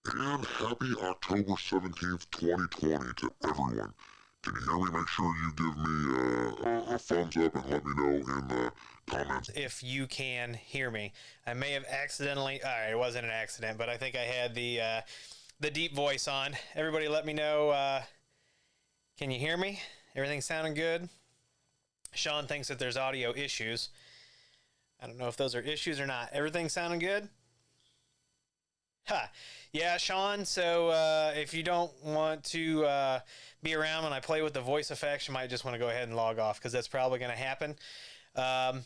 And happy October 17th, 2020 to everyone. Can you hear me? Make sure you give me a thumbs up and let me know in the comments if you can hear me. I may have accidentally, all right, it wasn't an accident, but I think I had the deep voice on. Everybody let me know, can you hear me? Everything sounding good? Sean thinks that there's audio issues. I don't know if those are issues or not. Everything sounding good? Huh. Yeah, Sean, so if you don't want to be around when I play with the voice effects, you might just want to go ahead and log off because that's probably going to happen. I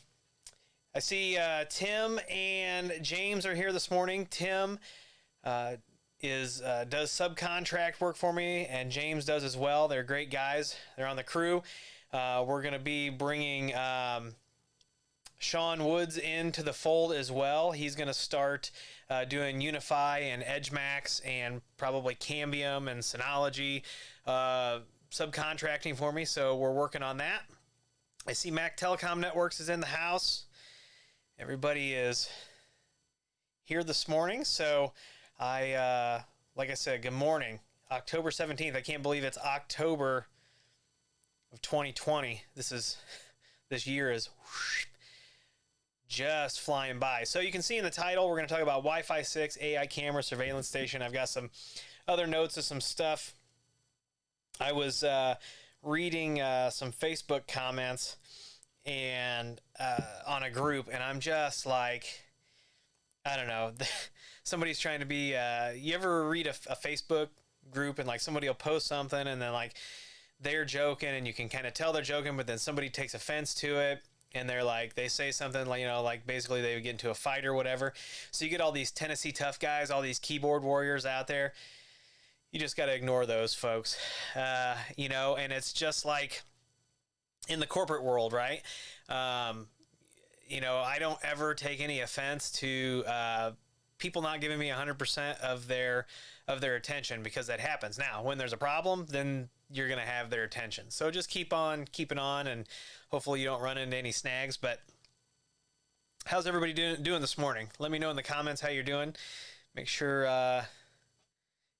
see Tim and James are here this morning. Tim does subcontract work for me, and James does as well. They're great guys. They're on the crew. We're going to be bringing Sean Woods into the fold as well. He's going to start doing Unify and EdgeMax and probably Cambium and Synology subcontracting for me, so we're working on that. I see Mac Telecom Networks is in the house. Everybody is here this morning, so like I said, good morning. October 17th. I can't believe it's October of 2020. This year is just flying by. So you can see in the title, we're going to talk about Wi-Fi 6 AI camera surveillance station. I've got some other notes of some stuff. I was reading some Facebook comments and on a group, and I'm just like, I don't know. Somebody's trying to be. You ever read a Facebook group and like somebody will post something and then like they're joking and you can kind of tell they're joking, but then somebody takes offense to it and they're like, they say something like, like basically they would get into a fight or whatever. So you get all these Tennessee tough guys, all these keyboard warriors out there. You just got to ignore those folks, and it's just like in the corporate world, right? I don't ever take any offense to people not giving me 100% of their attention, because that happens. Now, when there's a problem, then you're going to have their attention. So just keep on keeping on, and hopefully you don't run into any snags. But how's everybody doing this morning? Let me know in the comments how you're doing. Make sure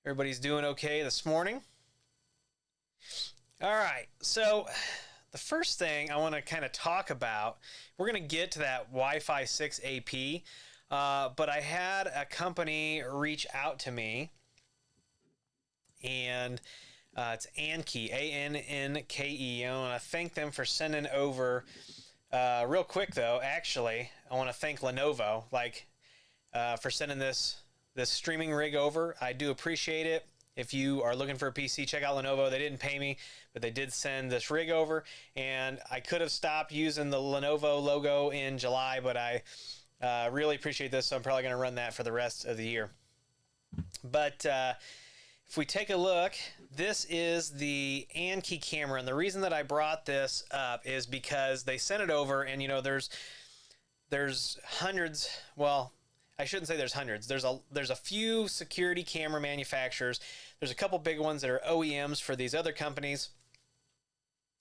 everybody's doing okay this morning. All right, so the first thing I want to kind of talk about, we're going to get to that Wi-Fi 6 AP, but I had a company reach out to me, and it's Anke, AnnkE. I want to thank them for sending over, real quick though, actually, I want to thank Lenovo, for sending this streaming rig over. I do appreciate it. If you are looking for a PC, check out Lenovo. They didn't pay me, but they did send this rig over. And I could have stopped using the Lenovo logo in July, but I really appreciate this, so I'm probably going to run that for the rest of the year. But if we take a look, this is the Anke camera. And the reason that I brought this up is because they sent it over, and there's hundreds, well, I shouldn't say there's hundreds. There's a few security camera manufacturers. There's a couple big ones that are OEMs for these other companies.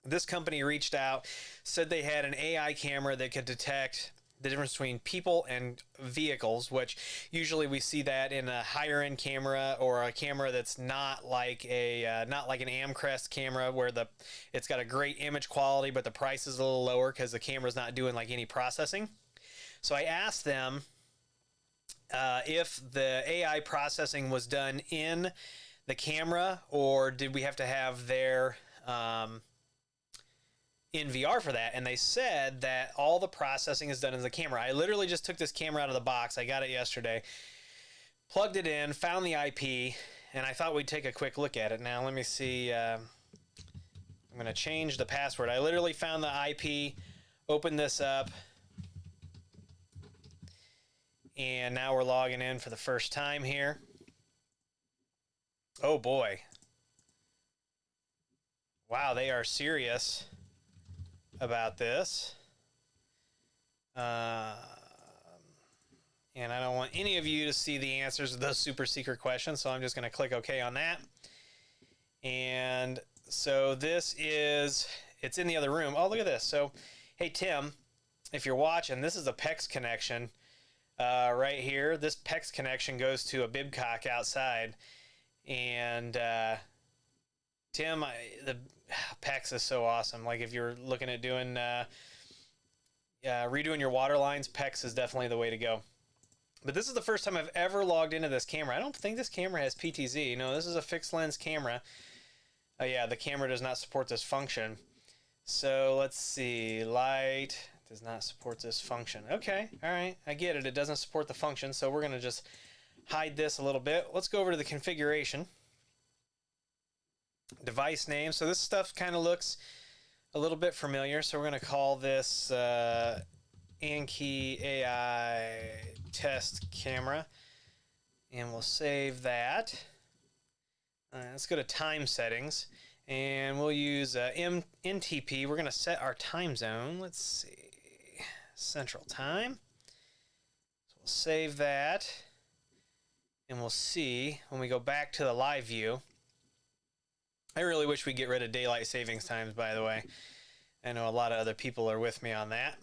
This company reached out, said they had an AI camera that could detect the difference between people and vehicles, which usually we see that in a higher end camera, or a camera that's not like an Amcrest camera where it's got a great image quality, but the price is a little lower because the camera's not doing like any processing. So I asked them if the AI processing was done in the camera, or did we have to have their in VR for that? And they said that all the processing is done in the camera. I literally just took this camera out of the box. I got it yesterday, plugged it in, found the IP, and I thought we'd take a quick look at it. Now, let me see. I'm going to change the password. I literally found the IP, opened this up, and now we're logging in for the first time here. Oh boy. Wow, they are serious about this. And I don't want any of you to see the answers to those super secret questions, so I'm just going to click OK on that. And so it's in the other room. Oh, look at this. So, hey, Tim, if you're watching, this is a PEX connection right here. This PEX connection goes to a bibcock outside. And Tim, the PEX is so awesome. Like if you're looking at doing redoing your water lines, PEX is definitely the way to go. But this is the first time I've ever logged into this camera. I don't think this camera has PTZ. No, this is a fixed lens camera. Yeah, the camera does not support this function. So let's see. Light does not support this function. Okay, all right, I get it. It doesn't support the function, so we're going to just hide this a little bit. Let's go over to the configuration. Device name. So this stuff kind of looks a little bit familiar. So we're going to call this Anki AI test camera. And we'll save that. Let's go to time settings. And we'll use NTP. We're going to set our time zone. Let's see. Central time. So we'll save that. And we'll see when we go back to the live view. I really wish we get rid of daylight savings times, by the way. I know a lot of other people are with me on that.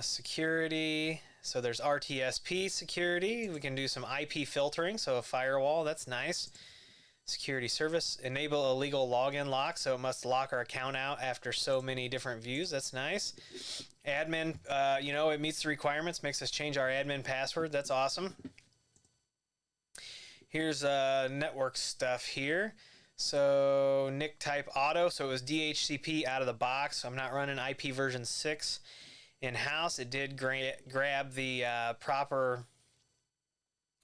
Security. So there's RTSP security. We can do some IP filtering, so a firewall. That's nice. Security service. Enable illegal login lock, so it must lock our account out after so many different views. That's nice. Admin, it meets the requirements, makes us change our admin password. That's awesome. Here's network stuff here. So NIC type auto. So it was DHCP out of the box. So I'm not running IP version 6 in-house. It did grab the proper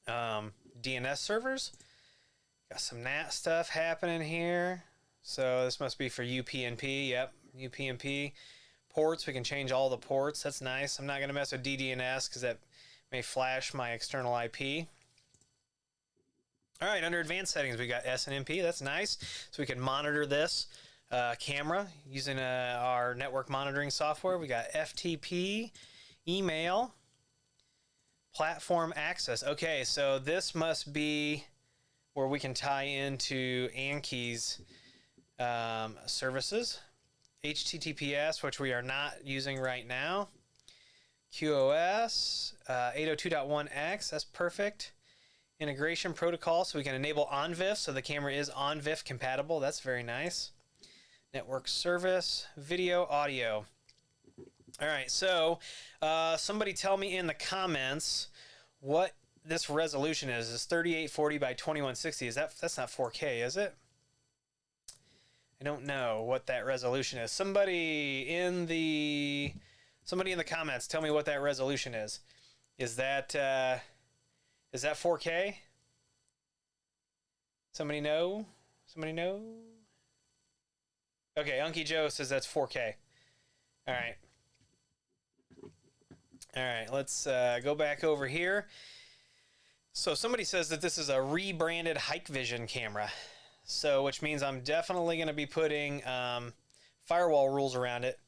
DNS servers. Got some NAT stuff happening here. So this must be for UPnP. Yep, UPnP. Ports, we can change all the ports. That's nice. I'm not going to mess with DDNS because that may flash my external IP. All right, under advanced settings, we got SNMP. That's nice. So we can monitor this camera using our network monitoring software. We got FTP, email, platform access. Okay, so this must be where we can tie into Anki's services. HTTPS, which we are not using right now. QoS, 802.1x, that's perfect. Integration protocol, so we can enable OnVIF, so the camera is OnVIF compatible. That's very nice. Network service, video, audio. All right, so somebody tell me in the comments what this resolution is. It's 3840 by 2160. That's not 4K, is it? I don't know what that resolution is. Somebody in the comments, tell me what that resolution is. Is that 4K? Somebody know? Somebody know? Okay, Unky Joe says that's 4K. All right. All right, let's go back over here. So somebody says that this is a rebranded Hikvision camera. So, which means I'm definitely going to be putting firewall rules around it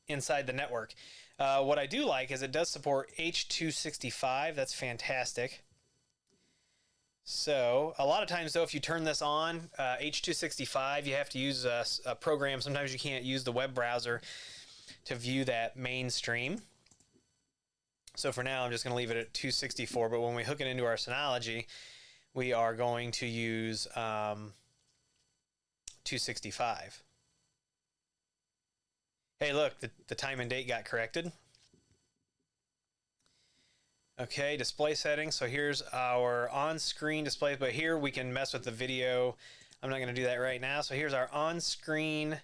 inside the network. What I do like is it does support H.265. That's fantastic. So, a lot of times, though, if you turn this on, H.265, you have to use a program. Sometimes you can't use the web browser to view that mainstream. So for now, I'm just going to leave it at 264. But when we hook it into our Synology, we are going to use 265. Hey, look, the time and date got corrected. Okay, display settings. So here's our on-screen display, but here we can mess with the video. I'm not going to do that right now. So here's our on-screen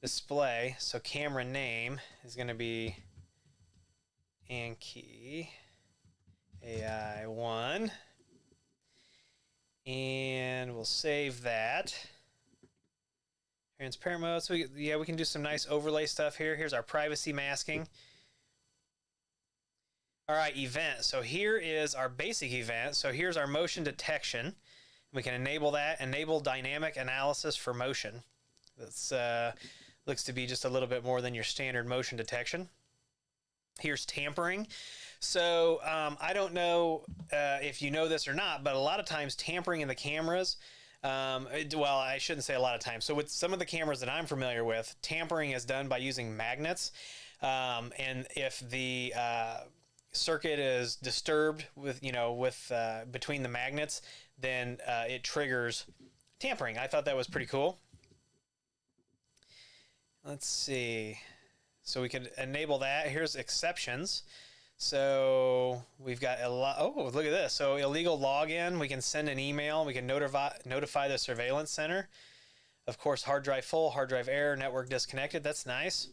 display. So camera name is going to be Anki AI1. And we'll save that. Transparent mode. So we can do some nice overlay stuff here. Here's our privacy masking. All right, event. So here is our basic event. So here's our motion detection. We can enable that. Enable dynamic analysis for motion. That's looks to be just a little bit more than your standard motion detection. Here's tampering. So I don't know if you know this or not, but a lot of times tampering in the cameras, well, I shouldn't say a lot of times. So with some of the cameras that I'm familiar with, tampering is done by using magnets. And if the circuit is disturbed with between the magnets, then it triggers tampering. I thought that was pretty cool. Let's see. So we could enable that. Here's exceptions. So we've got a lot. Oh, look at this. So illegal login. We can send an email. We can notify the surveillance center. Of course, hard drive full, hard drive error, network disconnected. That's nice.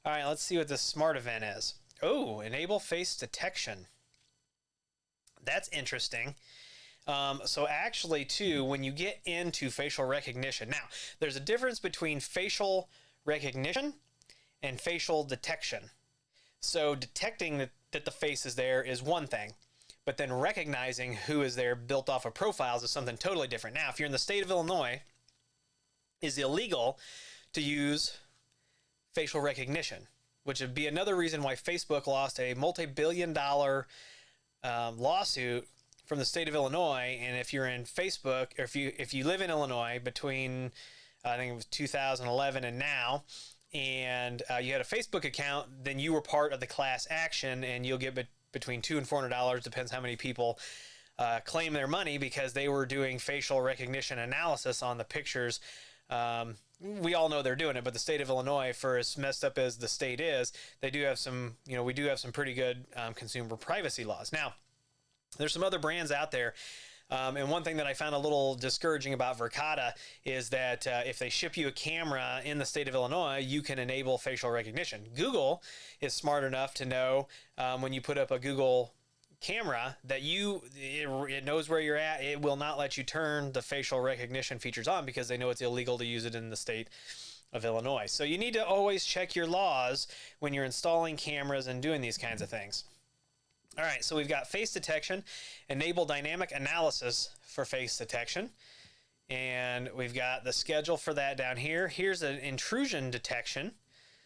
All right, let's see what this smart event is. Oh, enable face detection. That's interesting. So actually, too, when you get into facial recognition, now there's a difference between facial recognition and facial detection. So detecting that the face is there is one thing, but then recognizing who is there built off of profiles is something totally different. Now, if you're in the state of Illinois, it's illegal to use facial recognition, which would be another reason why Facebook lost a multi-billion-dollar lawsuit from the state of Illinois. And if you're in Facebook, or if you live in Illinois between I think it was 2011 and now, and you had a Facebook account, then you were part of the class action, and you'll get between $200 and $400, depends how many people claim their money, because they were doing facial recognition analysis on the pictures. We all know they're doing it, but the state of Illinois, for as messed up as the state is, they do have some, we do have some pretty good consumer privacy laws. Now, there's some other brands out there. And one thing that I found a little discouraging about Verkada is that if they ship you a camera in the state of Illinois, you can enable facial recognition. Google is smart enough to know when you put up a Google camera that it knows where you're at. It will not let you turn the facial recognition features on because they know it's illegal to use it in the state of Illinois. So you need to always check your laws when you're installing cameras and doing these kinds of things. All right, so we've got face detection, enable dynamic analysis for face detection, and we've got the schedule for that down here. Here's an intrusion detection.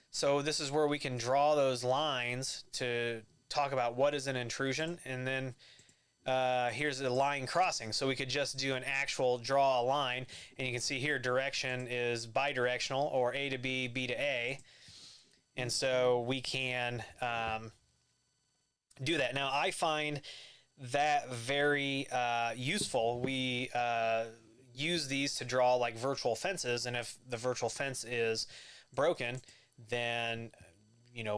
So this is where we can draw those lines to talk about what is an intrusion, and then here's a line crossing. So we could just do an actual draw a line, and you can see here direction is bidirectional, or A to B, B to A, and so we can do that. Now, I find that very useful. We use these to draw like virtual fences, and if the virtual fence is broken, then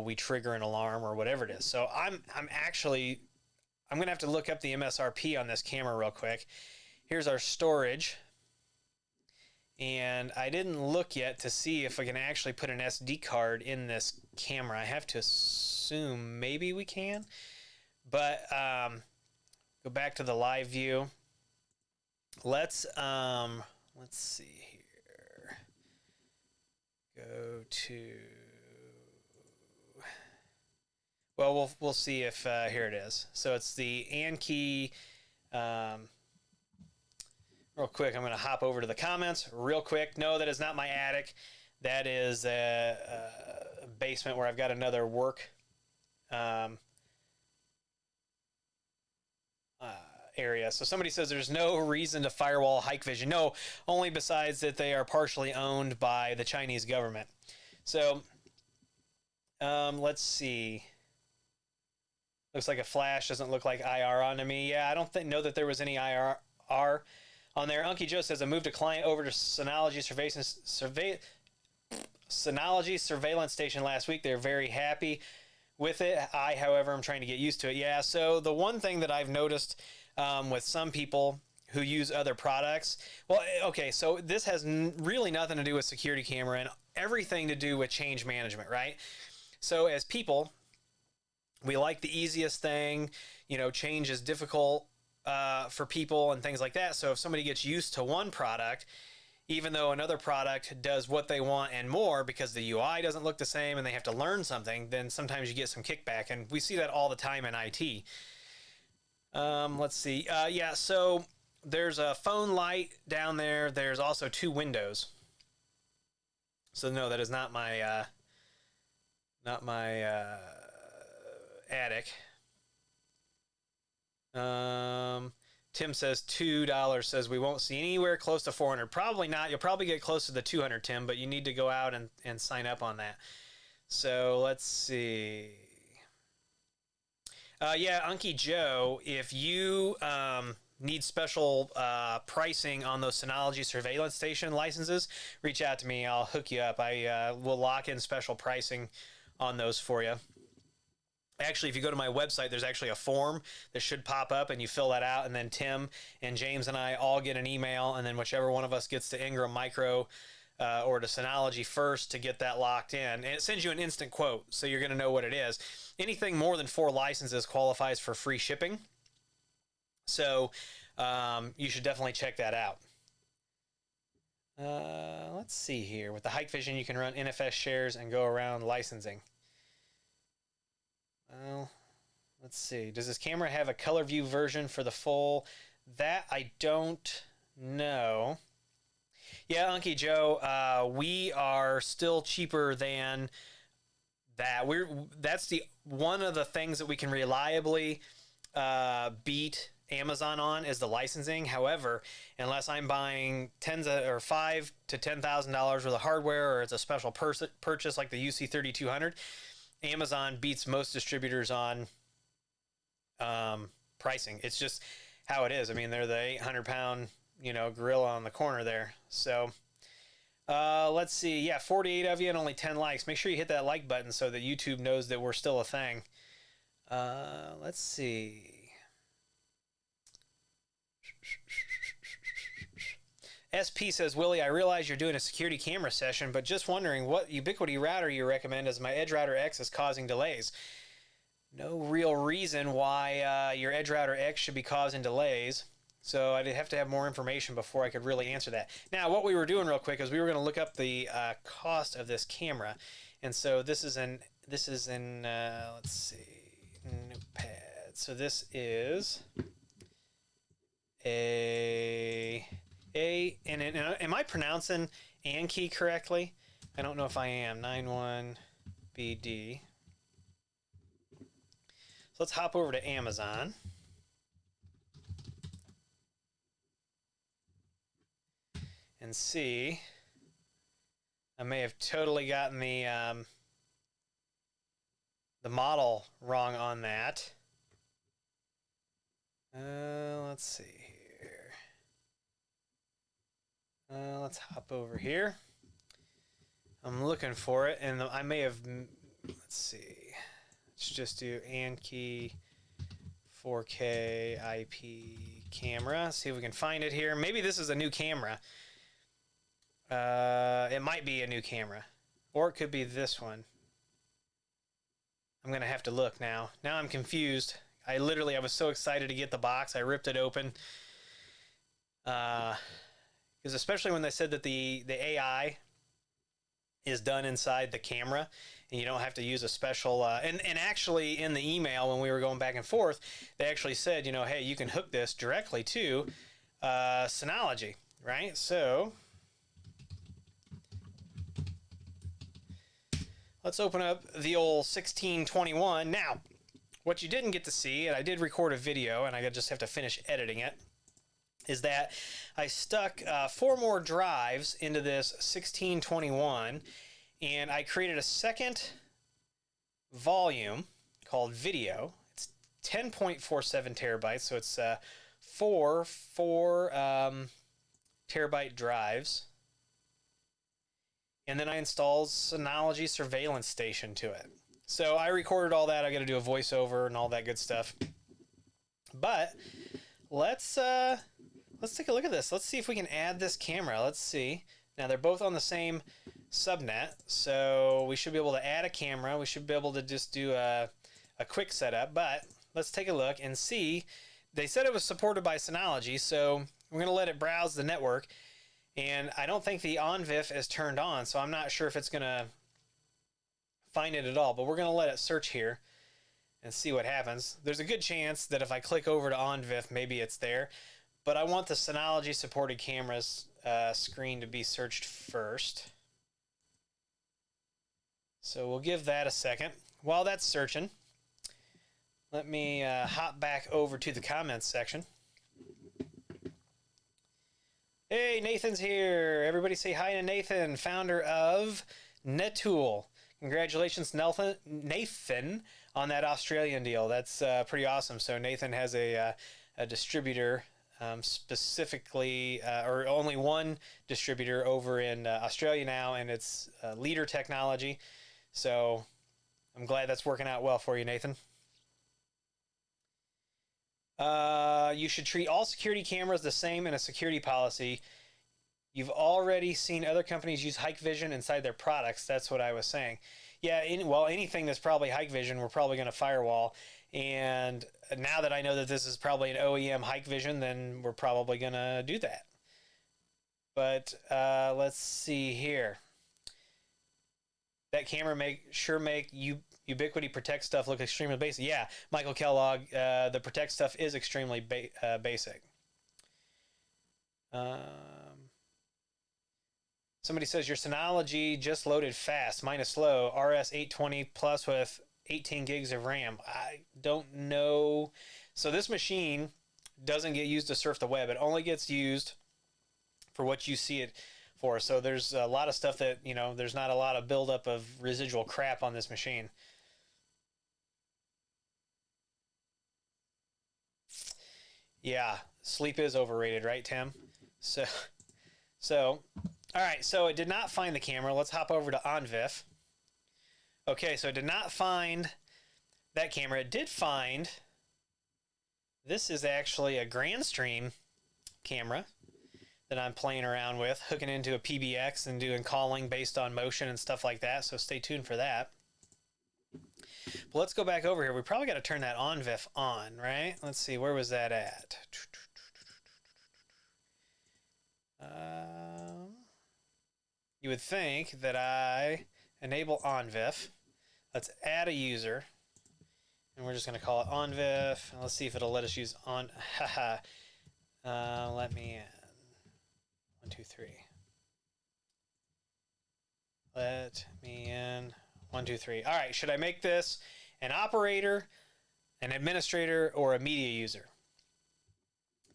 we trigger an alarm or whatever it is. So I'm gonna have to look up the MSRP on this camera real quick. Here's our storage, and I didn't look yet to see if I can actually put an SD card in this camera. I have to assume maybe we can, but go back to the live view. Let's see here. Go to, well, we'll see if here it is. So it's the Anki. Real quick, I'm going to hop over to the comments real quick. No, that is not my attic. That is a basement where I've got another work area. So somebody says there's no reason to firewall Hikvision. No, only besides that they are partially owned by the Chinese government. So let's see. Looks like a flash. Doesn't look like IR on me. Yeah, I don't know that there was any IR on there. Unky Joe says I moved a client over to Synology surveillance station last week. They're very happy with it. I, however, am trying to get used to it. Yeah, so the one thing that I've noticed with some people who use other products, well, okay, so this has really nothing to do with security camera and everything to do with change management, right? So as people, we like the easiest thing. Change is difficult for people and things like that. So if somebody gets used to one product, even though another product does what they want and more because the UI doesn't look the same and they have to learn something, then sometimes you get some kickback. And we see that all the time in IT. Let's see. Yeah, so there's a phone light down there. There's also 2 windows. So no, that is not my attic. Tim says $2, says we won't see anywhere close to 400. Probably not. You'll probably get close to the 200, Tim, but you need to go out and sign up on that. So let's see. Yeah, Unky Joe, if you need special pricing on those Synology surveillance station licenses, reach out to me. I'll hook you up. I will lock in special pricing on those for you. Actually, if you go to my website, there's actually a form that should pop up, and you fill that out, and then Tim and James and I all get an email, and then whichever one of us gets to Ingram Micro or to Synology first to get that locked in. And it sends you an instant quote, so you're going to know what it is. Anything more than 4 licenses qualifies for free shipping. So you should definitely check that out. Let's see here. With the Hikvision, you can run NFS shares and go around licensing. Well, let's see. Does this camera have a color view version for the full? That I don't know. Yeah, Unky Joe, we are still cheaper than that. That's the one of the things that we can reliably beat Amazon on is the licensing. However, unless I'm buying $5,000 to $10,000 worth of hardware, or it's a special purchase like the UC3200, Amazon beats most distributors on pricing. It's just how it is. I mean, they're the 800-pound, gorilla on the corner there. So let's see. Yeah, 48 of you and only 10 likes. Make sure you hit that like button so that YouTube knows that we're still a thing. Let's see. SP says, Willie, I realize you're doing a security camera session, but just wondering what Ubiquiti router you recommend, as my EdgeRouter X is causing delays. No real reason why your EdgeRouter X should be causing delays, so I'd have to have more information before I could really answer that. Now, what we were doing real quick is we were going to look up the cost of this camera, and so this is in let's see, Notepad. So this is am I pronouncing Anki correctly? I don't know if I am. 91BD. So let's hop over to Amazon. And see. I may have totally gotten the model wrong on that. Let's see here. Let's hop over here. I'm looking for it, and I may have, let's see. Let's just do Anki 4K IP camera. See if we can find it here. Maybe this is a new camera. It might be a new camera, or it could be this one. I'm gonna have to look now. Now I'm confused. I was so excited to get the box. I ripped it open. Because especially when they said that the AI is done inside the camera, and you don't have to use a special, and actually in the email when we were going back and forth, they actually said, hey, you can hook this directly to Synology, right? So let's open up the old 1621. Now, what you didn't get to see, and I did record a video, and I just have to finish editing it, is that I stuck 4 more drives into this 1621, and I created a second volume called video. It's 10.47 terabytes, so it's 4 terabyte drives. And then I installed Synology Surveillance Station to it. So I recorded all that. I got to do a voiceover and all that good stuff. But let's take a look at this. Let's see if we can add this camera. Let's see. Now, they're both on the same subnet, so we should be able to add a camera. We should be able to just do a quick setup, but let's take a look and see. They said it was supported by Synology, so we're going to let it browse the network, and I don't think the OnVIF is turned on, so I'm not sure if it's going to find it at all, but we're going to let it search here and see what happens. There's a good chance that if I click over to OnVIF, maybe it's there. But I want the Synology supported cameras screen to be searched first. So we'll give that a second. While that's searching, let me hop back over to the comments section. Hey, Nathan's here. Everybody say hi to Nathan, founder of NetTool. congratulations, Nathan, on that Australian deal. That's pretty awesome. So Nathan has a distributor, specifically, or only one distributor over in Australia now, and it's Leader Technology. So I'm glad that's working out well for you, Nathan. You should treat all security cameras the same in a security policy. You've already seen other companies use Hikvision inside their products. That's what I was saying. Yeah, anything that's probably Hikvision, we're probably going to firewall. And now that I know that this is probably an OEM Hikvision, then we're probably going to do that. But let's see here. That camera make Ubiquiti Protect stuff look extremely basic. Yeah, Michael Kellogg, the Protect stuff is extremely basic. Somebody says your Synology just loaded fast. Mine is slow. RS 820 plus with 18 gigs of RAM. I don't know. So this machine doesn't get used to surf the web. It only gets used for what you see it for. So there's a lot of stuff that, there's not a lot of buildup of residual crap on this machine. Yeah, sleep is overrated, right, Tim? So all right, so it did not find the camera. Let's hop over to OnVIF. Okay, so it did not find that camera. It did find, this is actually a Grandstream camera that I'm playing around with, hooking into a PBX and doing calling based on motion and stuff like that, so stay tuned for that. But let's go back over here. We probably got to turn that OnVIF on, right? Let's see, where was that at? You would think that I enable OnVIF. Let's add a user. And we're just going to call it OnVIF. And let's see if it'll let us use on. Let me in. 1, 2, 3. Let me in. 1, 2, 3. All right. Should I make this an operator, an administrator, or a media user?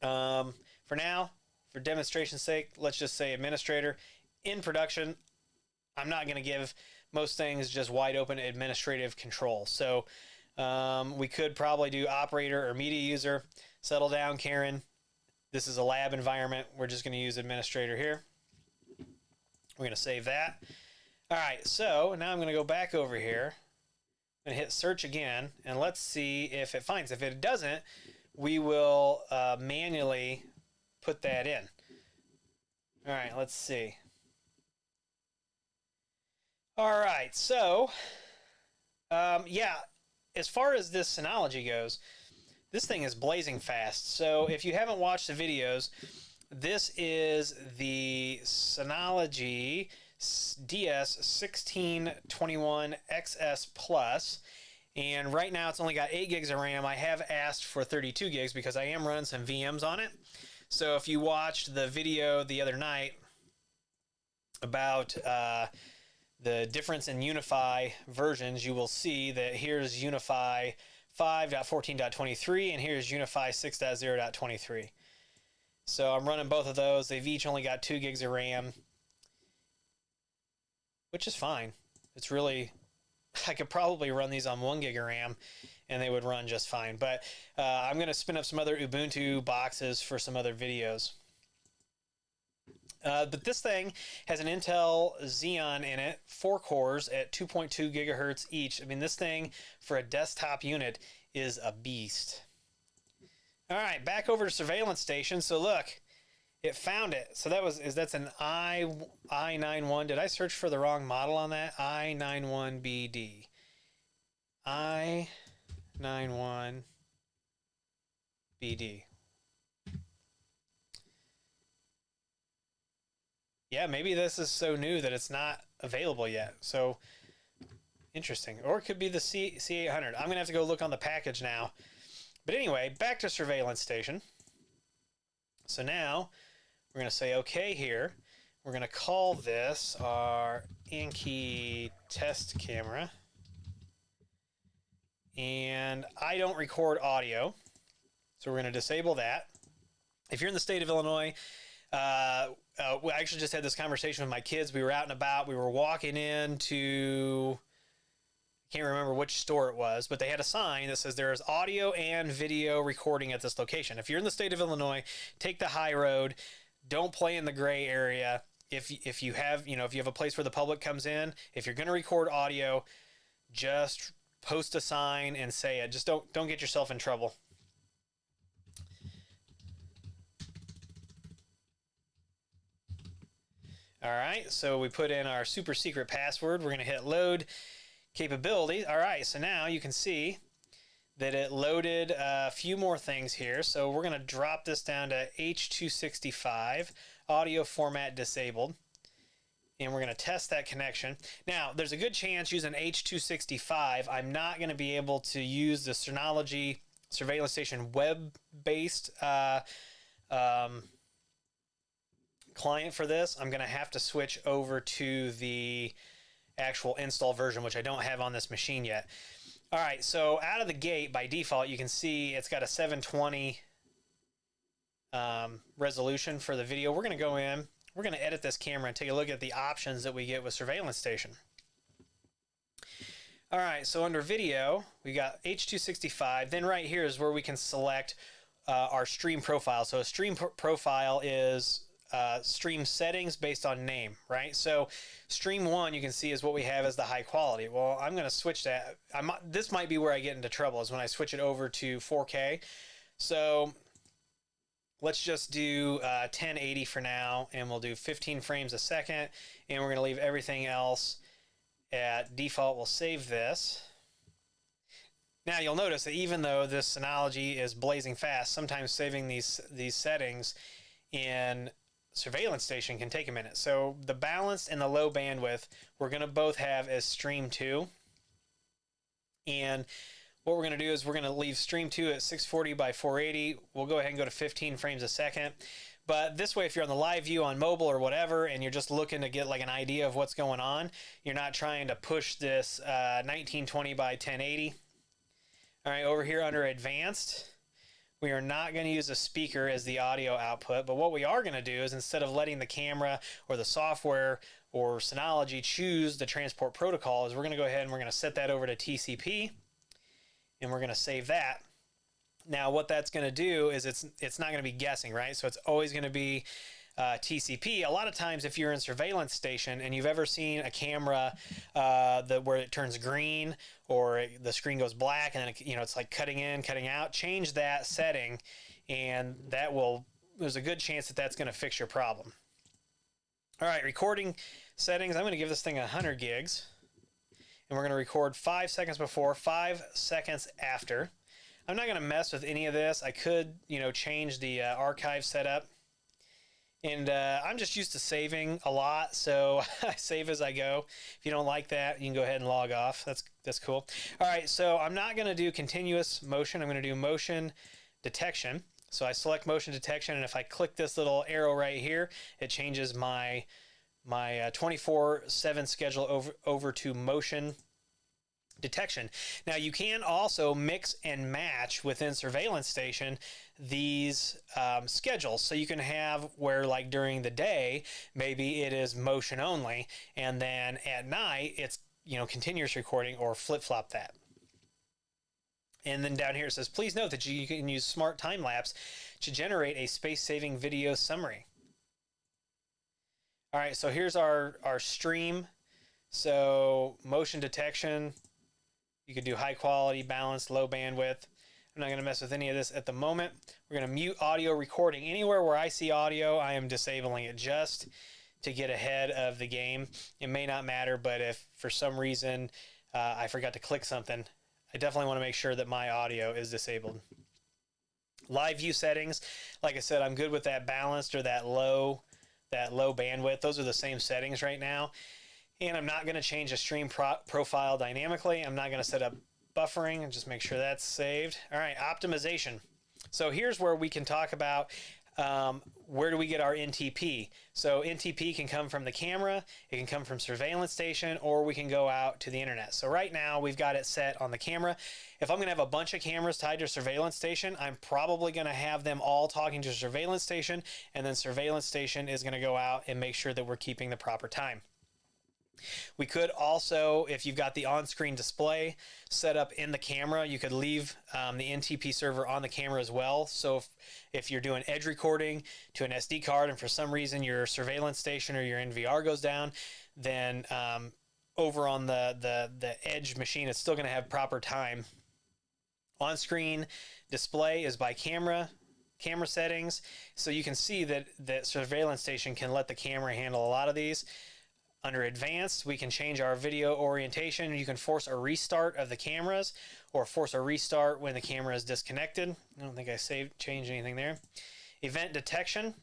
For now, for demonstration's sake, let's just say administrator. In production, I'm not going to give most things just wide open administrative control. So we could probably do operator or media user. Settle down, Karen. This is a lab environment. We're just going to use administrator here. We're going to save that. All right, so now I'm going to go back over here and hit search again, and let's see if it finds. If it doesn't, we will manually put that in. All right, let's see. All right, so, yeah, as far as this Synology goes, this thing is blazing fast. So if you haven't watched the videos, this is the Synology DS1621XS Plus, and right now it's only got 8 gigs of RAM. I have asked for 32 gigs because I am running some VMs on it. So if you watched the video the other night about the difference in UniFi versions, you will see that here's UniFi 5.14.23 and here's UniFi 6.0.23. So I'm running both of those. They've each only got 2 gigs of RAM, which is fine. It's really, I could probably run these on 1 gig of RAM and they would run just fine. But I'm going to spin up some other Ubuntu boxes for some other videos. But this thing has an Intel Xeon in it, 4 cores at 2.2 gigahertz each. I mean, this thing for a desktop unit is a beast. All right, back over to Surveillance Station. So look, it found it. So that's an i91. Did I search for the wrong model on that? i91BD. i91BD. Yeah, maybe this is so new that it's not available yet. So, interesting. Or it could be the C800. I'm going to have to go look on the package now. But anyway, back to Surveillance Station. So now, we're going to say OK here. We're going to call this our Anki test camera. And I don't record audio, so we're going to disable that. If you're in the state of Illinois, we actually just had this conversation with my kids. We were out and about. We were walking into can't remember which store it was, but they had a sign that says there is audio and video recording at this location. If you're in the state of Illinois, take the high road. Don't play in the gray area. If you have, if you have a place where the public comes in, if you're going to record audio, just post a sign and say it. Just don't get yourself in trouble. All right, so we put in our super secret password. We're going to hit load capability. All right, so now you can see that it loaded a few more things here. So we're going to drop this down to H.265, audio format disabled. And we're going to test that connection. Now, there's a good chance using H.265, I'm not going to be able to use the Synology Surveillance Station web-based client for this. I'm going to have to switch over to the actual install version, which I don't have on this machine yet. All right, so out of the gate, by default, you can see it's got a 720 resolution for the video. We're going to go in, we're going to edit this camera and take a look at the options that we get with Surveillance Station. All right, so under video, we got H.265. Then right here is where we can select our stream profile. So a stream profile is stream settings based on name, right? So stream 1 you can see is what we have as the high quality. Well, I'm going to switch that. This might be where I get into trouble, is when I switch it over to 4K. So let's just do 1080 for now, and we'll do 15 frames a second, and we're going to leave everything else at default. We'll save this. Now you'll notice that even though this Synology is blazing fast, sometimes saving these settings in Surveillance Station can take a minute. So the balanced and the low bandwidth we're going to both have as stream 2. And what we're going to do is we're going to leave stream 2 at 640 by 480. We'll go ahead and go to 15 frames a second. But this way, if you're on the live view on mobile or whatever, and you're just looking to get like an idea of what's going on, you're not trying to push this 1920 by 1080. All right, over here under advanced, we are not going to use a speaker as the audio output, but what we are going to do is, instead of letting the camera or the software or Synology choose the transport protocol, is we're going to go ahead and we're going to set that over to TCP, and we're going to save that. Now what that's going to do is it's not going to be guessing, right? So it's always going to be TCP. A lot of times if you're in Surveillance Station and you've ever seen a camera where it turns green or the screen goes black and then it's like cutting in, cutting out, change that setting, and there's a good chance that that's going to fix your problem. All right, recording settings. I'm going to give this thing 100 gigs, and we're going to record 5 seconds before, 5 seconds after. I'm not going to mess with any of this. I could, change the archive setup. And I'm just used to saving a lot, so I save as I go. If you don't like that, you can go ahead and log off. That's cool. All right, so I'm not going to do continuous motion. I'm going to do motion detection. So I select motion detection, and if I click this little arrow right here, it changes my 24/7 schedule over to motion detection. Now you can also mix and match within Surveillance Station these schedules. So you can have where, like, during the day maybe it is motion only, and then at night it's continuous recording, or flip-flop that. And then down here it says, please note that you can use smart time lapse to generate a space-saving video summary. All right, so here's our stream. So motion detection, you could do high quality, balanced, low bandwidth. I'm not going to mess with any of this at the moment. We're going to mute audio recording. Anywhere where I see audio, I am disabling it just to get ahead of the game. It may not matter, but if for some reason I forgot to click something, I definitely want to make sure that my audio is disabled. Live view settings, like I said, I'm good with that balanced or that low bandwidth. Those are the same settings right now. And I'm not going to change the stream profile dynamically. I'm not going to set up buffering, and just make sure that's saved. All right, optimization. So here's where we can talk about where do we get our NTP. So NTP can come from the camera, it can come from Surveillance Station, or we can go out to the internet. So right now we've got it set on the camera. If I'm going to have a bunch of cameras tied to Surveillance Station, I'm probably going to have them all talking to Surveillance Station, and then Surveillance Station is going to go out and make sure that we're keeping the proper time. We could also, if you've got the on-screen display set up in the camera, you could leave the NTP server on the camera as well. So if you're doing edge recording to an SD card and for some reason your surveillance station or your NVR goes down, then over on the edge machine, it's still going to have proper time. On-screen display is by camera settings, so you can see that the surveillance station can let the camera handle a lot of these. Under advanced, we can change our video orientation. You can force a restart of the cameras or force a restart when the camera is disconnected. I don't think I changed anything there. Event detection.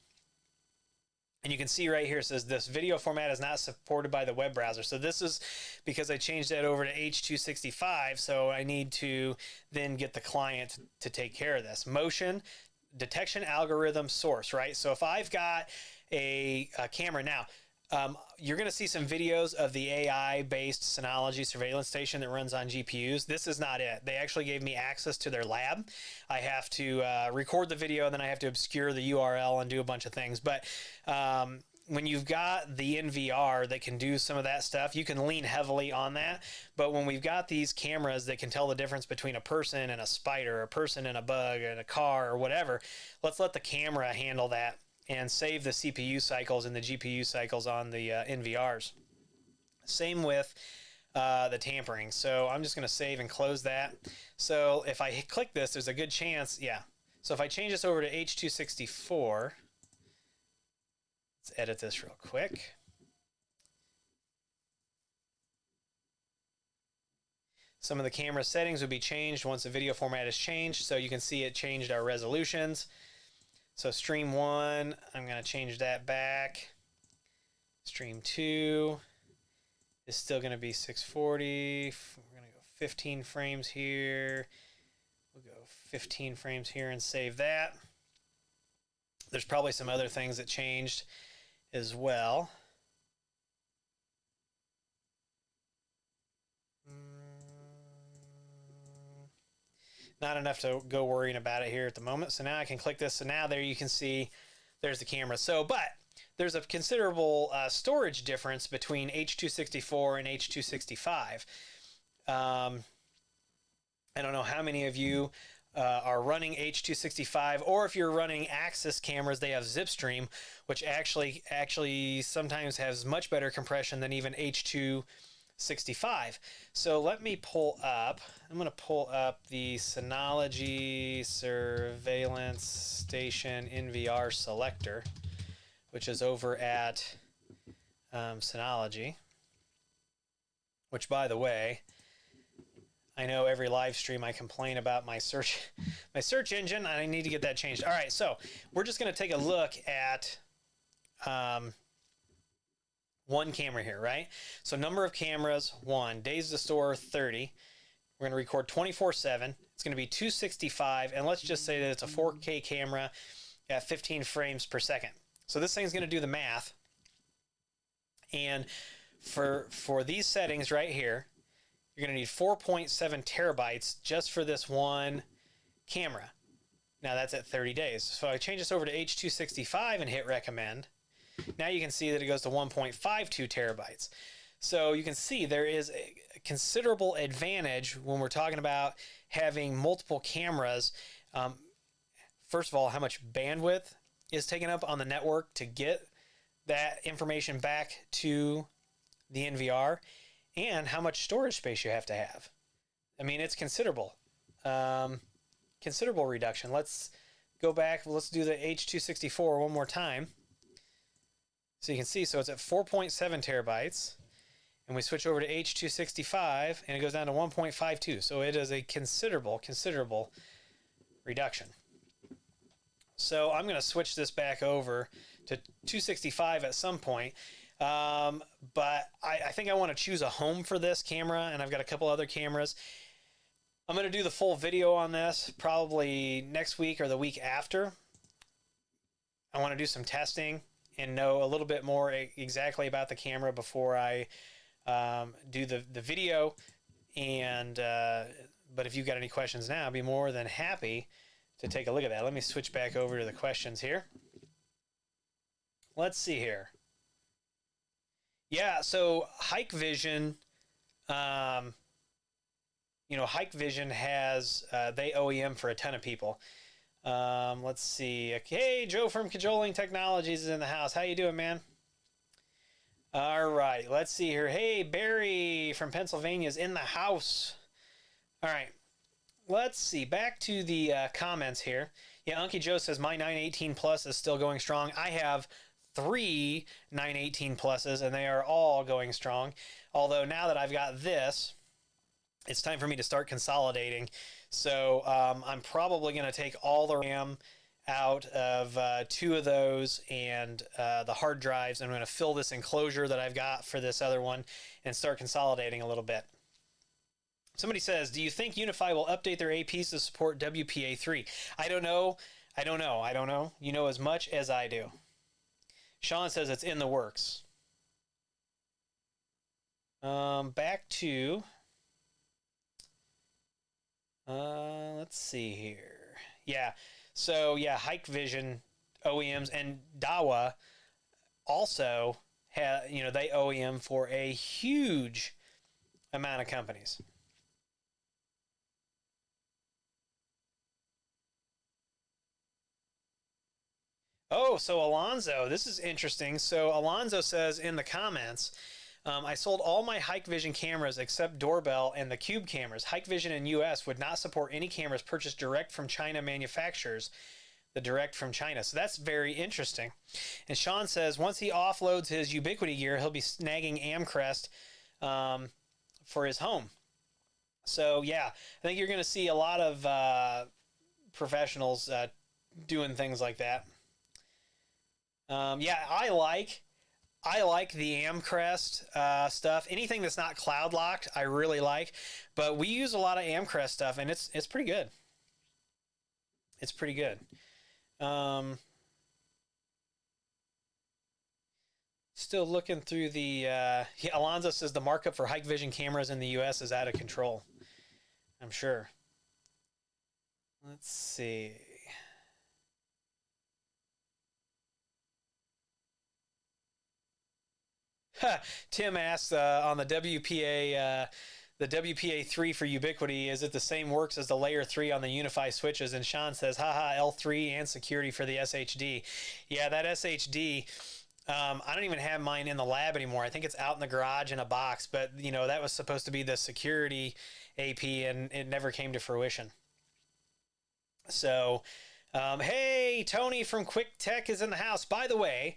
And you can see right here, it says this video format is not supported by the web browser. So this is because I changed that over to H.265. So I need to then get the client to take care of this. Motion detection algorithm source, right? So if I've got a camera now, you're going to see some videos of the AI-based Synology surveillance station that runs on GPUs. This is not it. They actually gave me access to their lab. I have to record the video, and then I have to obscure the URL and do a bunch of things. But when you've got the NVR that can do some of that stuff, you can lean heavily on that. But when we've got these cameras that can tell the difference between a person and a spider, a person and a bug, and a car, or whatever, let's let the camera handle that and save the CPU cycles and the GPU cycles on the NVRs. Same with the tampering. So I'm just going to save and close that. So if I click this, there's a good chance, yeah. So if I change this over to H.264, let's edit this real quick. Some of the camera settings would be changed once the video format is changed. So you can see it changed our resolutions. So stream 1, I'm going to change that back. Stream 2 is still going to be 640. We're going to go 15 frames here. We'll go 15 frames here and save that. There's probably some other things that changed as well. Not enough to go worrying about it here at the moment. So now I can click this. So now there you can see there's the camera. So, but there's a considerable storage difference between H.264 and H.265. I don't know how many of you are running H.265, or if you're running Axis cameras, they have Zipstream, which actually sometimes has much better compression than even H.265. So let me pull up. I'm going to pull up the Synology Surveillance Station NVR Selector, which is over at Synology. Which, by the way, I know every live stream I complain about my search engine. I need to get that changed. All right, so we're just going to take a look at one camera here, right? So number of cameras, 1. Days to store, 30. We're going to record 24/7. It's going to be 265, and let's just say that it's a 4K camera at 15 frames per second. So this thing's going to do the math. And for these settings right here, you're going to need 4.7 terabytes just for this one camera. Now that's at 30 days. So I change this over to H.265 and hit recommend. Now you can see that it goes to 1.52 terabytes. So you can see there is a considerable advantage when we're talking about having multiple cameras. First of all, how much bandwidth is taken up on the network to get that information back to the NVR, and how much storage space you have to have. I mean, it's considerable. Considerable reduction. Let's go back. Let's do the H.264 one more time. So you can see, so it's at 4.7 terabytes, and we switch over to H.265, and it goes down to 1.52. So it is a considerable reduction. So I'm going to switch this back over to 265 at some point. But I think I want to choose a home for this camera, and I've got a couple other cameras. I'm going to do the full video on this probably next week or the week after. I want to do some testing and know a little bit more exactly about the camera before I do the video. And but if you've got any questions now, I'd be more than happy to take a look at that. Let me switch back over to the questions here. Let's see here. Yeah, so Hikvision, um, Hikvision has they OEM for a ton of people. Let's see. Okay, Joe from Cajoling Technologies is in the house. How you doing, man? All right, let's see here. Hey, Barry from Pennsylvania is in the house. All right, let's see. Back to the comments here. Yeah, Unky Joe says my 918 Plus is still going strong. I have three 918 Pluses, and they are all going strong. Although now that I've got this, it's time for me to start consolidating. So I'm probably going to take all the RAM out of two of those and the hard drives. I'm going to fill this enclosure that I've got for this other one and start consolidating a little bit. Somebody says, do you think Unify will update their APs to support WPA3? I don't know. You know as much as I do. Sean says it's in the works. Back to... let's see here. Yeah. So yeah, Hikvision OEMs and Dahua also have, they OEM for a huge amount of companies. Oh, so Alonzo, this is interesting. So Alonzo says in the comments, I sold all my Hikvision cameras except doorbell and the Cube cameras. Hikvision in US would not support any cameras purchased direct from China manufacturers, the direct from China. So that's very interesting. And Sean says once he offloads his Ubiquiti gear, he'll be snagging Amcrest for his home. So yeah, I think you're going to see a lot of professionals doing things like that. Yeah, I like the Amcrest stuff. Anything that's not cloud locked, I really like. But we use a lot of Amcrest stuff, and it's pretty good. It's pretty good. Still looking through the. Alonzo says the markup for Hikvision cameras in the U.S. is out of control. I'm sure. Let's see. Tim asks on the WPA. The WPA3 for Ubiquiti, is it the same works as the layer 3 on the Unify switches? And Sean says, haha, L3 and security for the SHD. Yeah, that SHD, I don't even have mine in the lab anymore. I think it's out in the garage in a box, but that was supposed to be the security AP and it never came to fruition. So, hey, Tony from Quick Tech is in the house. By the way,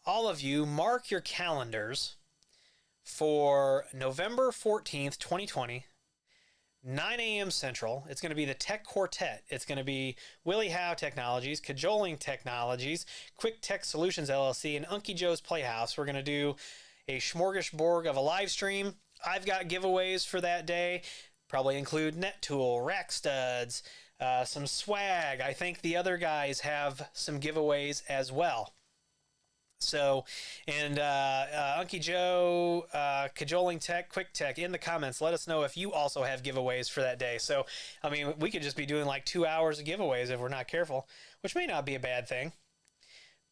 all of you, mark your calendars for November 14th, 2020, 9 a.m. Central. It's going to be the Tech Quartet. It's going to be Willie Howe Technologies, Cajoling Technologies, Quick Tech Solutions LLC, and Unky Joe's Playhouse. We're going to do a smorgasbord of a live stream. I've got giveaways for that day. Probably include NetTool, rack studs, some swag. I think the other guys have some giveaways as well. So, and Unky Joe, Cajoling Tech, Quick Tech, in the comments, let us know if you also have giveaways for that day. So, I mean, we could just be doing like 2 hours of giveaways if we're not careful, which may not be a bad thing.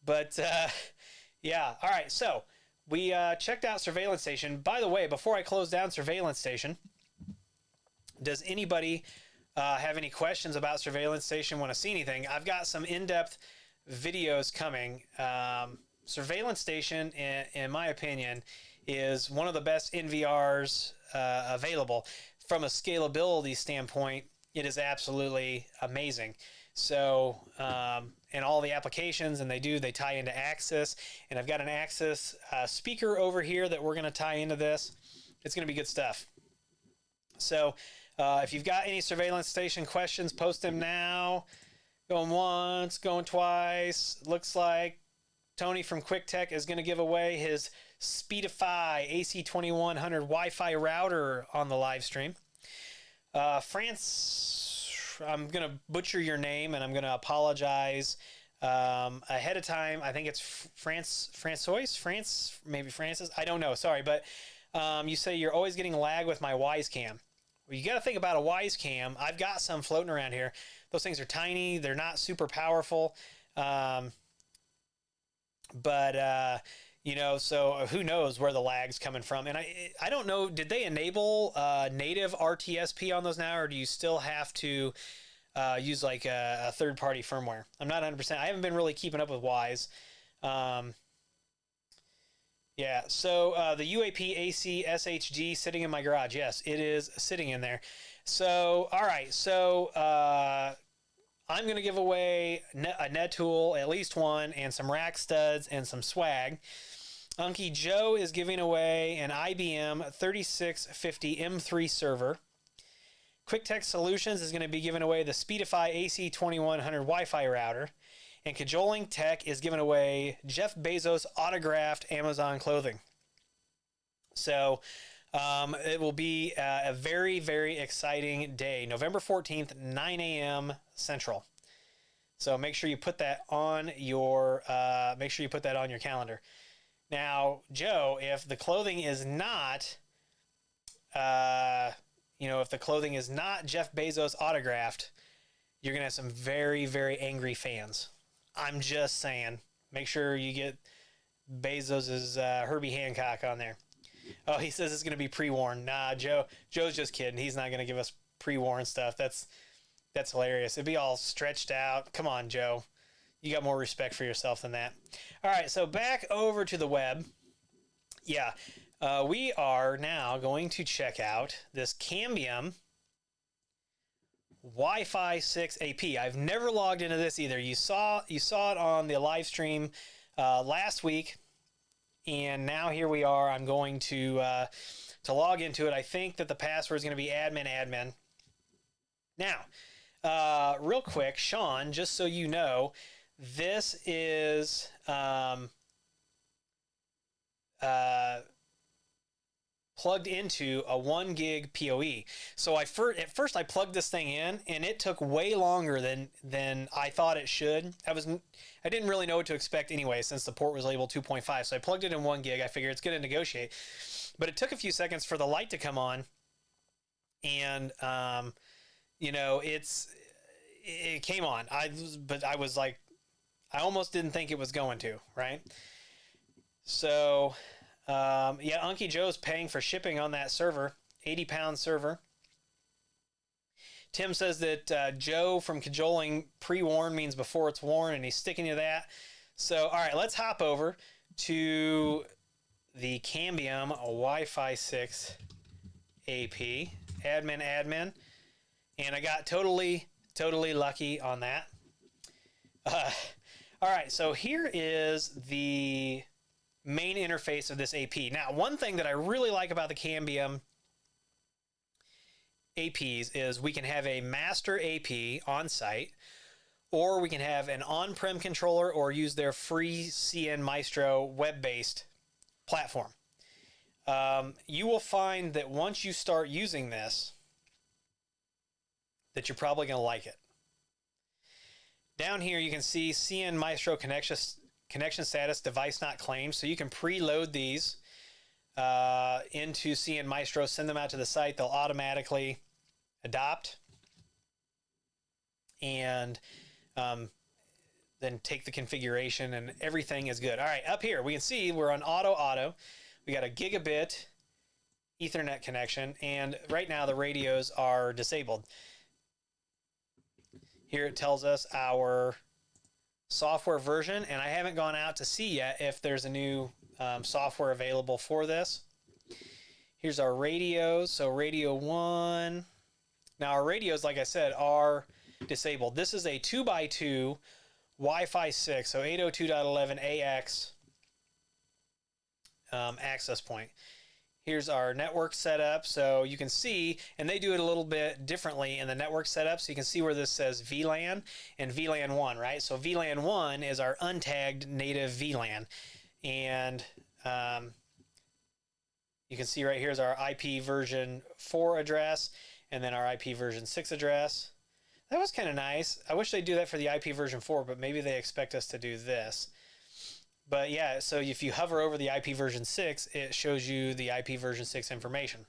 But, yeah. All right. So, we checked out Surveillance Station. By the way, before I close down Surveillance Station, does anybody have any questions about Surveillance Station, want to see anything? I've got some in-depth videos coming. Surveillance Station, in my opinion, is one of the best NVRs available. From a scalability standpoint, it is absolutely amazing. So, and all the applications, and they tie into Axis. And I've got an Axis speaker over here that we're going to tie into this. It's going to be good stuff. So, if you've got any Surveillance Station questions, post them now. Going once, going twice. Looks like Tony from Quick Tech is going to give away his Speedify AC2100 Wi-Fi router on the live stream. France, I'm going to butcher your name and I'm going to apologize ahead of time. I think it's France, maybe Francis. I don't know. Sorry, but you say you're always getting lag with my Wisecam. Well, you got to think about a Wisecam. I've got some floating around here. Those things are tiny. They're not super powerful. But You know, so who knows where the lag's coming from? And I don't know. Did they enable native RTSP on those now, or do you still have to use like a third-party firmware? I'm not 100%. I haven't been really keeping up with Wise. Yeah. So the UAP AC SHG sitting in my garage. Yes, it is sitting in there. So all right. So I'm going to give away a Netool, at least one, and some rack studs and some swag. Unky Joe is giving away an IBM 3650 M3 server. QuickTech Solutions is going to be giving away the Speedify AC2100 Wi-Fi router. And Cajoling Tech is giving away Jeff Bezos autographed Amazon clothing. So it will be a very, very exciting day. November 14th, 9 a.m. Central. So make sure you put that on your calendar. Now, Joe, if the clothing is not, if the clothing is not Jeff Bezos autographed, you're gonna have some very, very angry fans. I'm just saying. Make sure you get Bezos's Herbie Hancock on there. Oh, he says it's gonna be pre-worn. Nah, Joe's just kidding. He's not gonna give us pre-worn stuff. That's hilarious. It'd be all stretched out. Come on, Joe. You got more respect for yourself than that. All right, so back over to the web. Yeah, we are now going to check out this Cambium Wi-Fi 6 AP. I've never logged into this either. You saw it on the live stream last week, and now here we are. I'm going to log into it. I think that the password is going to be admin. Now, real quick, Sean, just so you know, this is plugged into a 1 gig PoE. So at first I plugged this thing in, and it took way longer than I thought it should. I didn't really know what to expect anyway, since the port was labeled 2.5. So I plugged it in 1 gig. I figured it's going to negotiate, but it took a few seconds for the light to come on, and it came on. But I was like, I almost didn't think it was going to, right? So, yeah, Unky Joe's paying for shipping on that server, 80-pound server. Tim says that Joe from Cajoling pre-worn means before it's worn, and he's sticking to that. So, all right, let's hop over to the Cambium Wi-Fi 6 AP, admin, and I got totally lucky on that. All right, so here is the main interface of this AP. Now, one thing that I really like about the Cambium APs is we can have a master AP on site, or we can have an on-prem controller, or use their free CN Maestro web-based platform. You will find that once you start using this, that you're probably going to like it. Down here, you can see CN Maestro connection status, device not claimed. So you can preload these into CN Maestro, send them out to the site. They'll automatically adopt, and then take the configuration, and everything is good. All right, up here, we can see we're on auto. We got a gigabit Ethernet connection, and right now the radios are disabled. Here it tells us our software version, and I haven't gone out to see yet if there's a new software available for this. Here's our radios. So radio 1. Now our radios, like I said, are disabled. This is a 2x2 Wi-Fi 6, so 802.11ax access point. Here's our network setup. So you can see, and they do it a little bit differently in the network setup. So you can see where this says VLAN and VLAN 1, right? So VLAN 1 is our untagged native VLAN. And you can see right here is our IP version 4 address, and then our IP version 6 address. That was kind of nice. I wish they'd do that for the IP version 4, but maybe they expect us to do this. But yeah, so if you hover over the IP version 6, it shows you the IP version 6 information.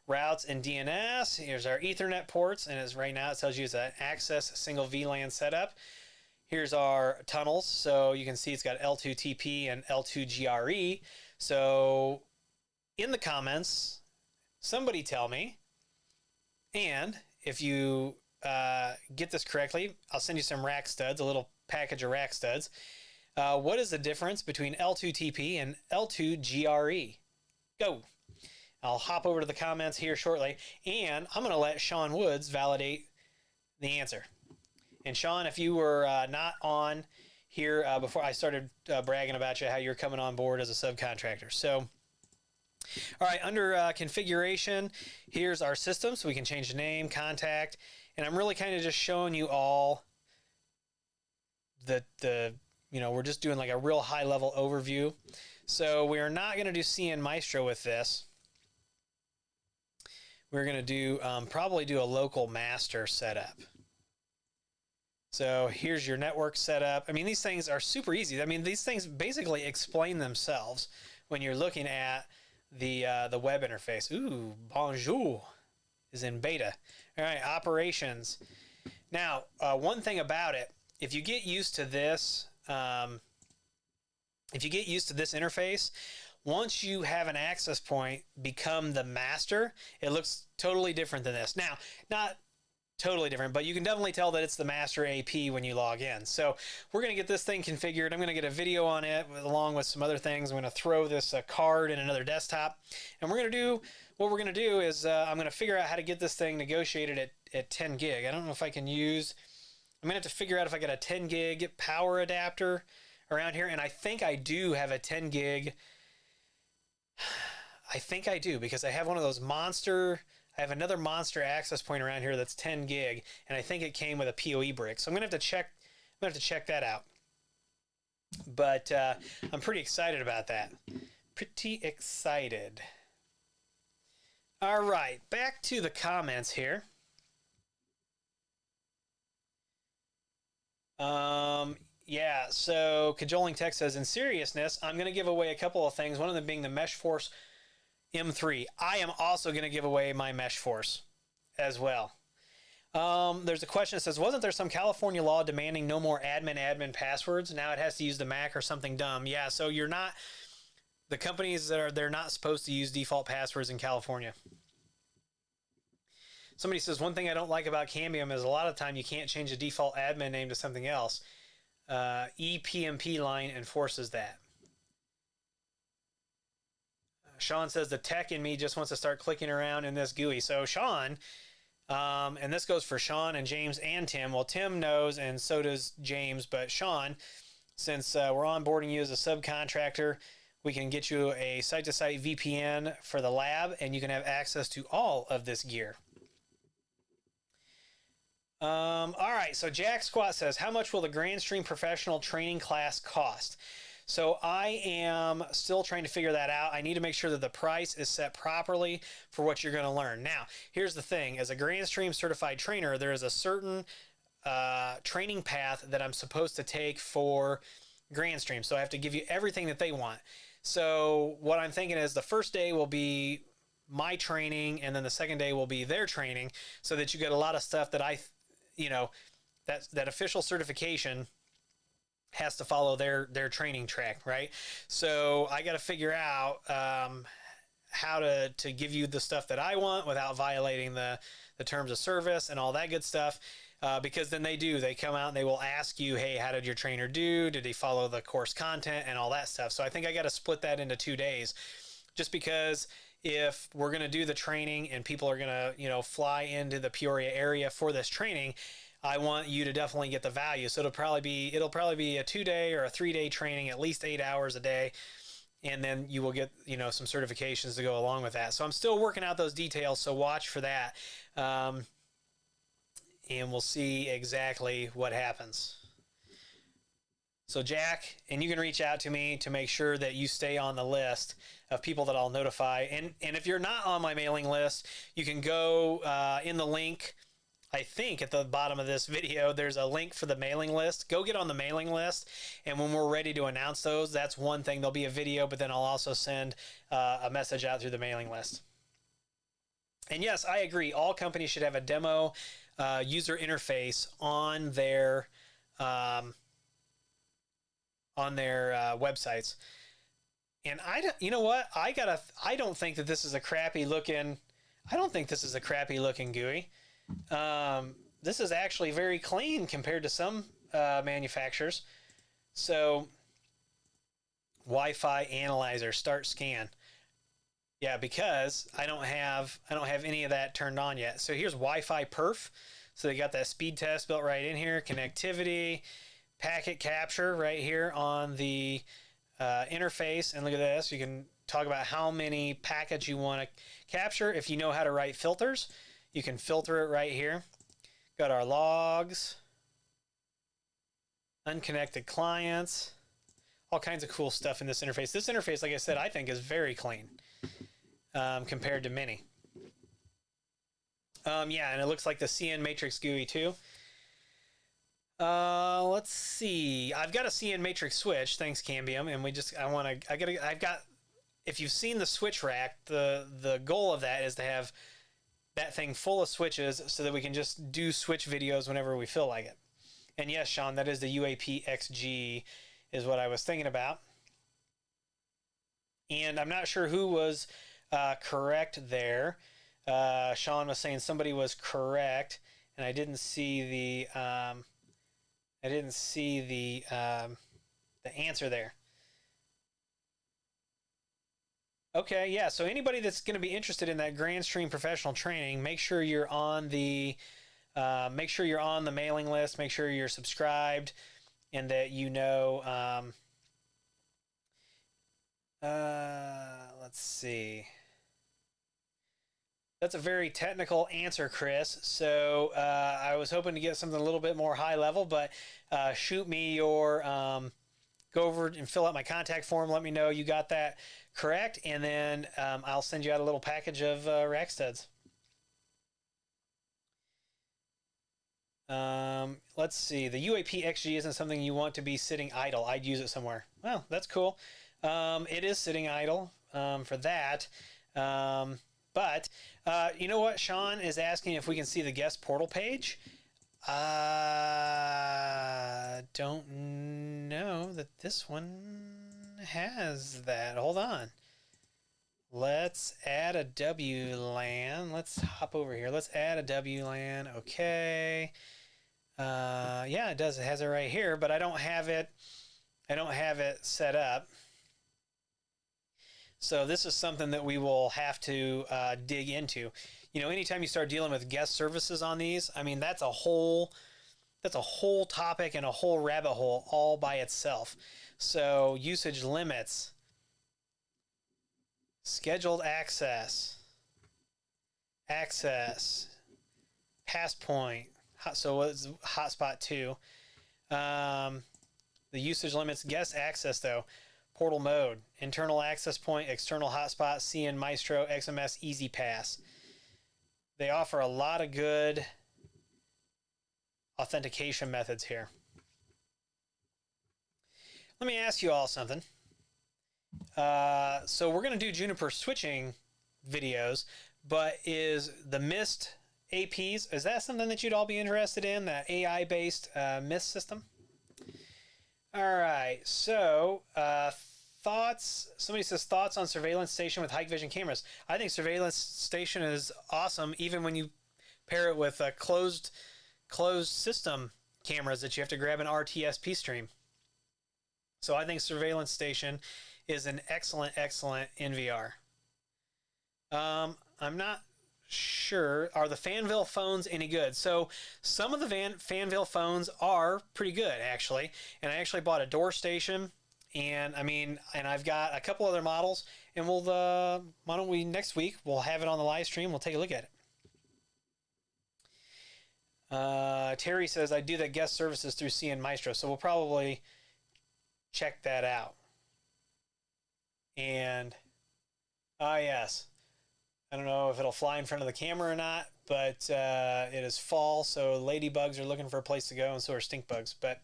Routes and DNS. Here's our Ethernet ports, and right now it tells you it's an access single VLAN setup. Here's our tunnels. So you can see it's got L2TP and L2GRE. So in the comments, somebody tell me, and if you get this correctly, I'll send you some rack studs, a little package of rack studs. What is the difference between L2TP and L2GRE? Go. I'll hop over to the comments here shortly, and I'm going to let Sean Woods validate the answer. And Sean, if you were not on here before I started bragging about you, how you're coming on board as a subcontractor. So, all right, under configuration, here's our system. So we can change the name, contact, and I'm really kind of just showing you all the we're just doing like a real high level overview. So we're not going to do CN Maestro with this. We're going to do probably do a local master setup. So here's your network setup. I mean, these things are super easy. I mean, these things basically explain themselves when you're looking at the web interface. Ooh, bonjour is in beta. All right, operations. Now, one thing about it, if you get used to this, interface, once you have an access point become the master, it looks totally different than this. Now, not totally different, but you can definitely tell that it's the master AP when you log in. So we're going to get this thing configured. I'm going to get a video on it along with some other things. I'm going to throw this card in another desktop, and what we're going to do is I'm going to figure out how to get this thing negotiated at 10 gig. I don't know if I can use, I'm going to have to figure out if I got a 10 gig power adapter around here, and I think I do have a 10 gig. I think I do, because I have one of those I have another monster access point around here that's 10 gig, and I think it came with a PoE brick. So I'm going to have to check that out. But I'm pretty excited about that. Pretty excited. All right, back to the comments here. Yeah, so Cajoling Tech says, in seriousness, I'm going to give away a couple of things, one of them being the MeshForce M3. I am also going to give away my MeshForce as well. There's a question that says, wasn't there some California law demanding no more admin passwords? Now it has to use the Mac or something dumb. Yeah, so you're not, the companies they're not supposed to use default passwords in California. Somebody says, one thing I don't like about Cambium is a lot of the time you can't change the default admin name to something else. ePMP line enforces that. Sean says, the tech in me just wants to start clicking around in this GUI. So Sean, and this goes for Sean and James and Tim. Well, Tim knows, and so does James. But Sean, since we're onboarding you as a subcontractor, we can get you a site-to-site VPN for the lab, and you can have access to all of this gear. All right, so Jack Squat says, how much will the Grandstream Professional training class cost? So I am still trying to figure that out. I need to make sure that the price is set properly for what you're going to learn. Now, here's the thing. As a Grandstream certified trainer, there is a certain training path that I'm supposed to take for Grandstream. So I have to give you everything that they want. So what I'm thinking is the first day will be my training, and then the second day will be their training, so that you get a lot of stuff that that official certification has to follow their training track, right? So I got to figure out how to give you the stuff that I want without violating the terms of service and all that good stuff, because then they come out and they will ask you, hey, how did your trainer do? Did he follow the course content and all that stuff? So I think I got to split that into 2 days, just because if we're going to do the training and people are going to, fly into the Peoria area for this training, I want you to definitely get the value. So it'll probably be a 2-day or a 3-day training, at least 8 hours a day. And then you will get, some certifications to go along with that. So I'm still working out those details. So watch for that. And we'll see exactly what happens. So Jack, and you can reach out to me to make sure that you stay on the list of people that I'll notify. And if you're not on my mailing list, you can go in the link. I think at the bottom of this video, there's a link for the mailing list. Go get on the mailing list, and when we're ready to announce those, that's one thing. There'll be a video, but then I'll also send a message out through the mailing list. And yes, I agree. All companies should have a demo user interface on their websites. And you know what? I don't think that this is a crappy looking. I don't think this is a crappy looking GUI. This is actually very clean compared to some manufacturers. So, Wi-Fi analyzer, start scan. Yeah, because I don't have any of that turned on yet. So here's Wi-Fi perf. So they got that speed test built right in here. Connectivity, packet capture right here on the interface. And look at this. You can talk about how many packets you want to capture. If you know how to write filters, you can filter it right here. Got our logs, unconnected clients, all kinds of cool stuff in this interface. This interface, like I said, I think is very clean compared to many. Yeah, and it looks like the CN Matrix GUI too. Let's see. I've got a CN Matrix switch, thanks Cambium, and I've got. If you've seen the switch rack, the goal of that is to have that thing full of switches so that we can just do switch videos whenever we feel like it. And yes, Sean, that is the UAP XG is what I was thinking about. And I'm not sure who was correct there. Sean was saying somebody was correct, and I didn't see the answer there. Okay, yeah. So anybody that's going to be interested in that Grandstream professional training, make sure you're on the mailing list. Make sure you're subscribed, and that you know. Let's see. That's a very technical answer, Chris. So I was hoping to get something a little bit more high level, but shoot me your go over and fill out my contact form. Let me know you got that correct, and then I'll send you out a little package of rack studs. Let's see. The UAP XG isn't something you want to be sitting idle. I'd use it somewhere. Well, that's cool. It is sitting idle for that. But you know what? Sean is asking if we can see the guest portal page. Don't know that this one has that. Hold on. Let's add a WLAN. Let's hop over here. Let's add a WLAN. Okay. Yeah, it does. It has it right here, but I don't have it. I don't have it set up. So this is something that we will have to dig into. You know, anytime you start dealing with guest services on these, I mean, that's a whole topic and a whole rabbit hole all by itself. So usage limits, scheduled access, pass point. So what's hotspot 2? The usage limits, guest access though. Portal mode, internal access point, external hotspot, CN Maestro, XMS EasyPass. They offer a lot of good authentication methods here. Let me ask you all something. So we're going to do Juniper switching videos, but is the Mist APs, is that something that you'd all be interested in, that AI-based Mist system? All right, so thoughts. Somebody says thoughts on surveillance station with Hikvision cameras. I think surveillance station is awesome, even when you pair it with closed system cameras that you have to grab an RTSP stream. So I think surveillance station is an excellent NVR. I'm not sure. Are the Fanville phones any good? So some of the Fanville phones are pretty good, actually. And I actually bought a door station, and I've got a couple other models. And why don't we next week we'll have it on the live stream. We'll take a look at it. Terry says I do the guest services through CN Maestro, so we'll probably check that out. And yes. I don't know if it'll fly in front of the camera or not, but it is fall, so ladybugs are looking for a place to go, and so are stink bugs. But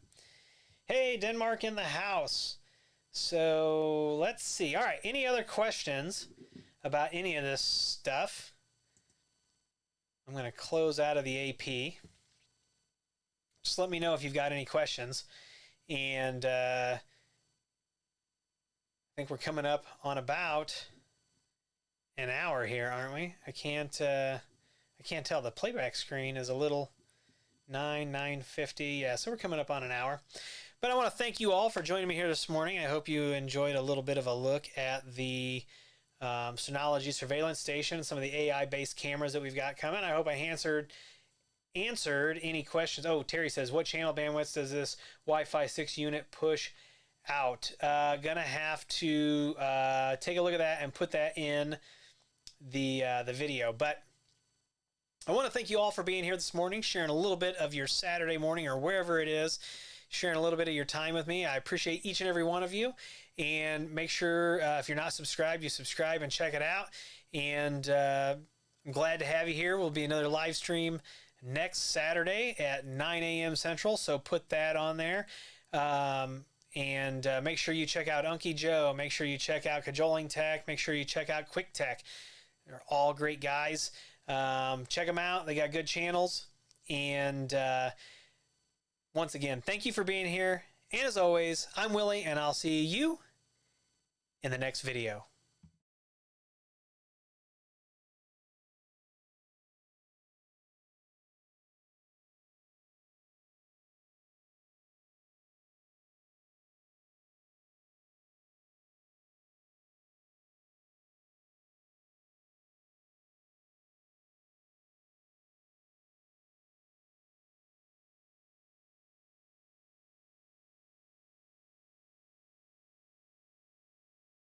hey, Denmark in the house. So let's see. All right, any other questions about any of this stuff? I'm going to close out of the AP. just let me know if you've got any questions. And I think we're coming up on about an hour here, aren't we? I can't tell. The playback screen is a little 9:50. Yeah, so we're coming up on an hour. But I want to thank you all for joining me here this morning. I hope you enjoyed a little bit of a look at the Synology surveillance station, some of the AI-based cameras that we've got coming. I hope I answered any questions. Oh, Terry says, what channel bandwidth does this Wi-Fi 6 unit push out? Gonna have to take a look at that and put that in the video. But I want to thank you all for being here this morning, sharing a little bit of your Saturday morning or wherever it is, sharing a little bit of your time with me. I appreciate each and every one of you. And make sure, if you're not subscribed, you subscribe and check it out. And I'm glad to have you here. Will be another live stream next Saturday at 9 a.m. Central, so put that on there. And make sure you check out Unky Joe. Make sure you check out Cajoling Tech. Make sure you check out Quick Tech. They're all great guys. Check them out. They got good channels. And once again, thank you for being here. And as always, I'm Willie, and I'll see you in the next video.